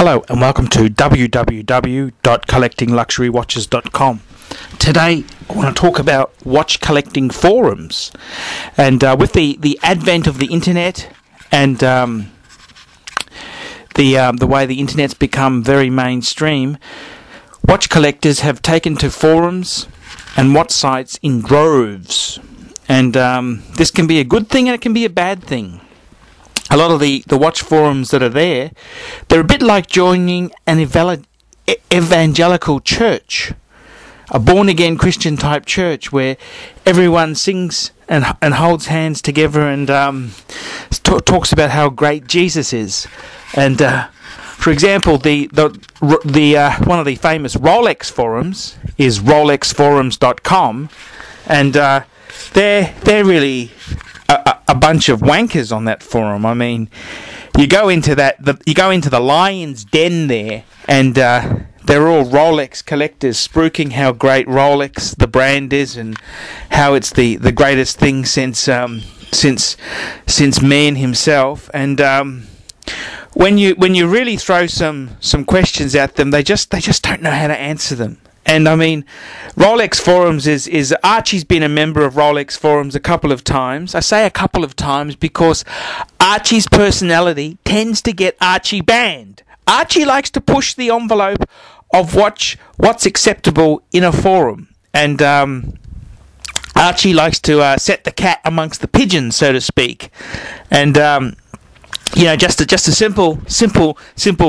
Hello and welcome to www.collectingluxurywatches.com. Today I want to talk about watch collecting forums, and with the advent of the internet and the way the internet's become very mainstream, watch collectors have taken to forums and watch sites in droves, and this can be a good thing and it can be a bad thing. A lot of the watch forums that are there, they're a bit like joining an evangelical church, a born-again Christian type church where everyone sings and holds hands together and talks about how great Jesus is. And for example, the one of the famous Rolex forums is RolexForums.com, and they're really a bunch of wankers on that forum. I mean, you go into the lion's den there, and they're all Rolex collectors spruiking how great Rolex the brand is and how it's the greatest thing since man himself. And when you really throw some questions at them, they just don't know how to answer them. And I mean, Rolex Forums is Archie's been a member of Rolex Forums a couple of times. I say a couple of times because Archie's personality tends to get Archie banned. Archie likes to push the envelope of what's acceptable in a forum, and Archie likes to set the cat amongst the pigeons, so to speak. And just a simple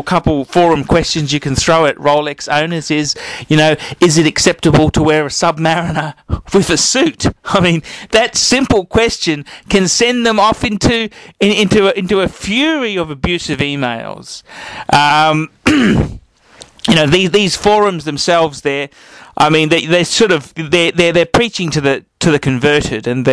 couple forum questions you can throw at Rolex owners is it acceptable to wear a Submariner with a suit? I mean, that simple question can send them off into a fury of abusive emails. These forums themselves, they're preaching to the converted, and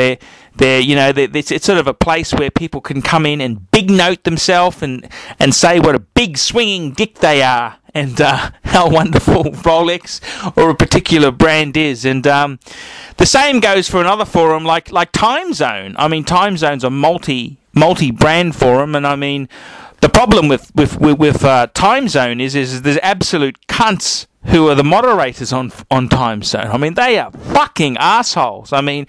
it's sort of a place where people can come in and big note themselves and say what a big swinging dick they are, and how wonderful Rolex or a particular brand is. And the same goes for another forum like Timezone. I mean, Timezone's a multi-brand forum, and I mean, the problem with Timezone is there's absolute cunts who are the moderators on Timezone. I mean, they are fucking assholes. I mean,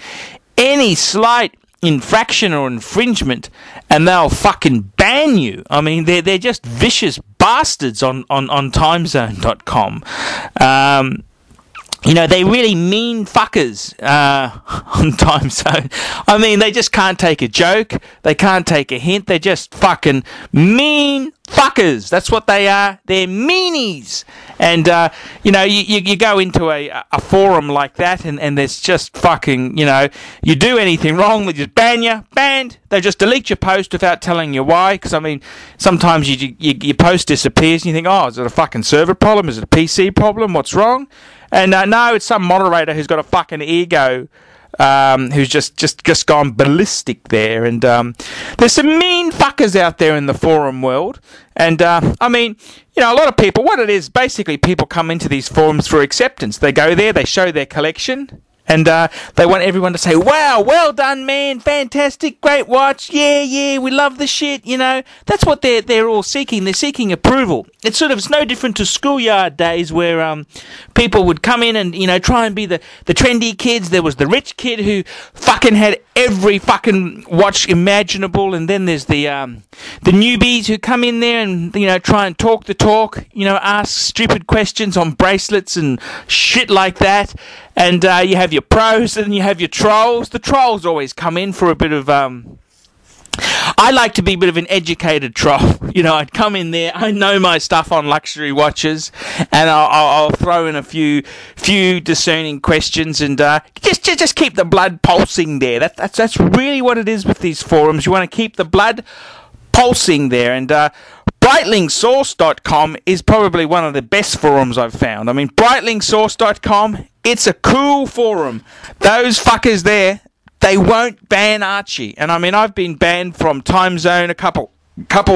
any slight infraction or infringement and they'll fucking ban you. I mean, they're just vicious bastards on Timezone.com. They really mean fuckers on Timezone. I mean, they just can't take a joke. They can't take a hint. They're just fucking mean fuckers. That's what they are. They're meanies. And, you go into a forum like that, and there's just fucking, you do anything wrong, they just ban you, banned. They just delete your post without telling you why. Because, I mean, sometimes your post disappears and you think, oh, is it a fucking server problem? Is it a PC problem? What's wrong? And no, it's some moderator who's got a fucking ego, who's just gone ballistic there. And there's some mean fuckers out there in the forum world. And I mean, a lot of people, what it is, basically people come into these forums for acceptance. They go there, they show their collection, and they want everyone to say, wow, well done, man, fantastic, great watch, yeah, we love the shit, That's what they're all seeking. They're seeking approval. It's no different to schoolyard days where people would come in and, try and be the trendy kids. There was the rich kid who fucking had every fucking watch imaginable, and then there's the newbies who come in there and, try and talk the talk, ask stupid questions on bracelets and shit like that. And you have your pros and you have your trolls. The trolls always come in for a bit of... I like to be a bit of an educated troll. I'd come in there, I know my stuff on luxury watches, and I'll throw in a few discerning questions, and just keep the blood pulsing there. That's really what it is with these forums. You want to keep the blood pulsing there, and BreitlingSource.com is probably one of the best forums I've found. I mean, BreitlingSource.com, it's a cool forum. Those fuckers there, they won't ban Archie. And I mean, I've been banned from Timezone a couple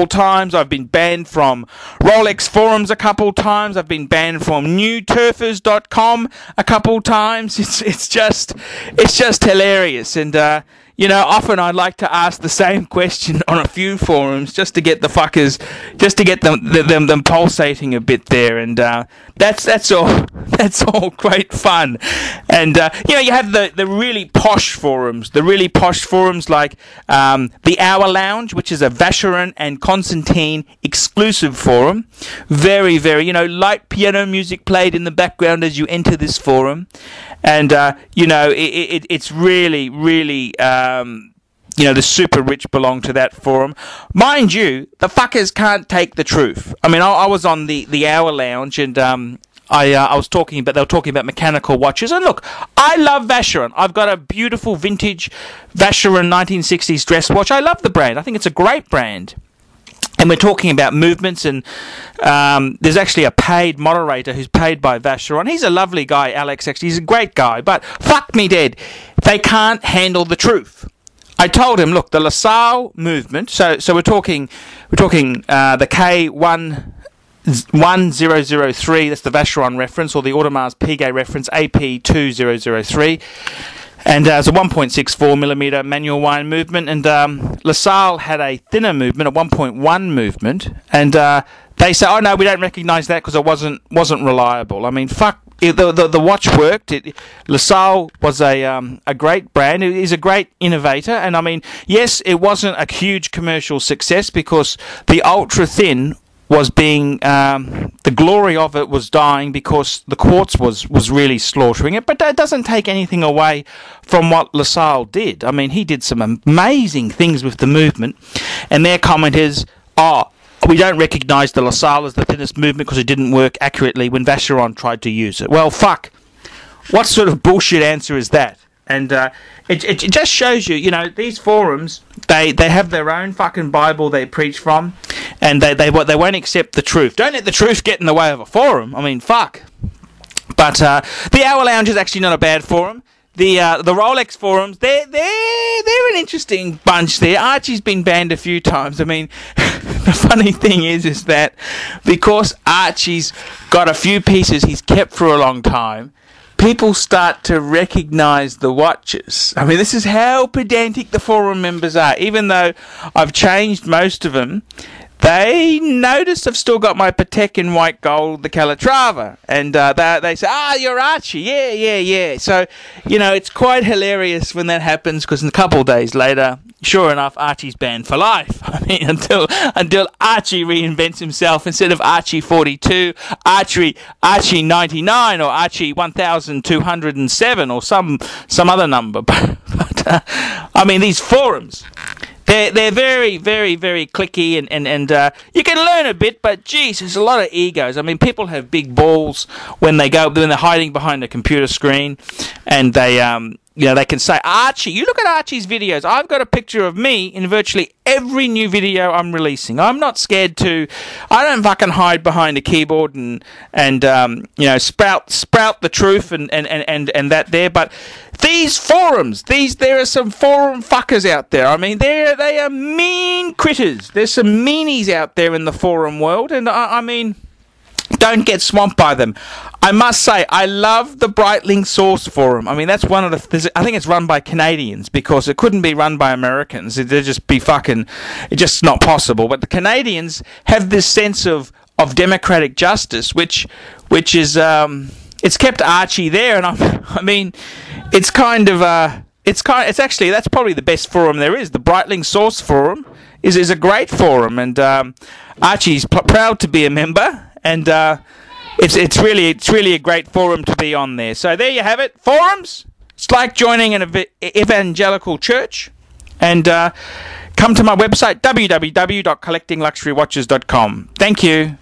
times. I've been banned from Rolex Forums a couple times. I've been banned from newturfers.com a couple times. It's just hilarious. And often I'd like to ask the same question on a few forums just to get the fuckers, just to get them pulsating a bit there, and that's all great fun. And you have the really posh forums, like the TheHourLounge, which is a Vacheron and Constantine exclusive forum. Very, very, light piano music played in the background as you enter this forum, and it's really, really. The super rich belong to that forum. Mind you, the fuckers can't take the truth. I mean, I was on the TheHourLounge, and I was talking about, they were talking about mechanical watches. And look, I love Vacheron. I've got a beautiful vintage Vacheron 1960s dress watch. I love the brand. I think it's a great brand. And we're talking about movements, and there's actually a paid moderator who's paid by Vacheron. He's a lovely guy, Alex, actually. He's a great guy. But fuck me dead, they can't handle the truth. I told him, look, the LaSalle movement, so we're talking the K1003, that's the Vacheron reference, or the Audemars Piguet reference, AP2003. And it's a 1.64mm manual wind movement, and LaSalle had a thinner movement, a 1.1 movement, and they say, oh no, we don't recognise that because it wasn't reliable. I mean, fuck, the watch worked. LaSalle was a great brand. It is a great innovator, and I mean, yes, it wasn't a huge commercial success because the ultra thin was being the glory of it was dying because the quartz was really slaughtering it. But that doesn't take anything away from what LaSalle did. I mean, he did some amazing things with the movement, and their comment is, we don't recognise the LaSalle as the thinnest movement because it didn't work accurately when Vacheron tried to use it. Well, fuck, what sort of bullshit answer is that? And it just shows you, these forums, they have their own fucking Bible they preach from, and they won't accept the truth. Don't let the truth get in the way of a forum. I mean, fuck. But the TheHourLounge is actually not a bad forum. The Rolex Forums, they're an interesting bunch there. Archie's been banned a few times. I mean, the funny thing is that because Archie's got a few pieces he's kept for a long time, people start to recognise the watches. I mean, this is how pedantic the forum members are. Even though I've changed most of them, they notice I've still got my Patek in white gold, the Calatrava. And they say, you're Archie. Yeah. So, it's quite hilarious when that happens, because a couple of days later, sure enough, Archie's banned for life. I mean, until Archie reinvents himself. Instead of Archie 42, Archie 99, or Archie 1207, or some other number. But I mean, these forums, they're very, very, very clicky, and you can learn a bit, but geez, there's a lot of egos. I mean, people have big balls when they're hiding behind a computer screen, and they can say, Archie, you look at Archie's videos. I've got a picture of me in virtually every new video I'm releasing. I'm not scared to. I don't fucking hide behind a keyboard and sprout the truth and that there. But these forums, there are some forum fuckers out there. I mean, they are mean critters. There's some meanies out there in the forum world, and I mean, don't get swamped by them. I must say, I love the BreitlingSource forum. I mean, that's one of the... I think it's run by Canadians, because it couldn't be run by Americans. It'd just be fucking... It's just not possible. But the Canadians have this sense of democratic justice, which is... it's kept Archie there, and I mean, it's kind of... It's actually... That's probably the best forum there is. The BreitlingSource forum is a great forum, and Archie's proud to be a member, and... It's really a great forum to be on there. So there you have it. Forums. It's like joining an evangelical church. And come to my website, www.collectingluxurywatches.com. Thank you.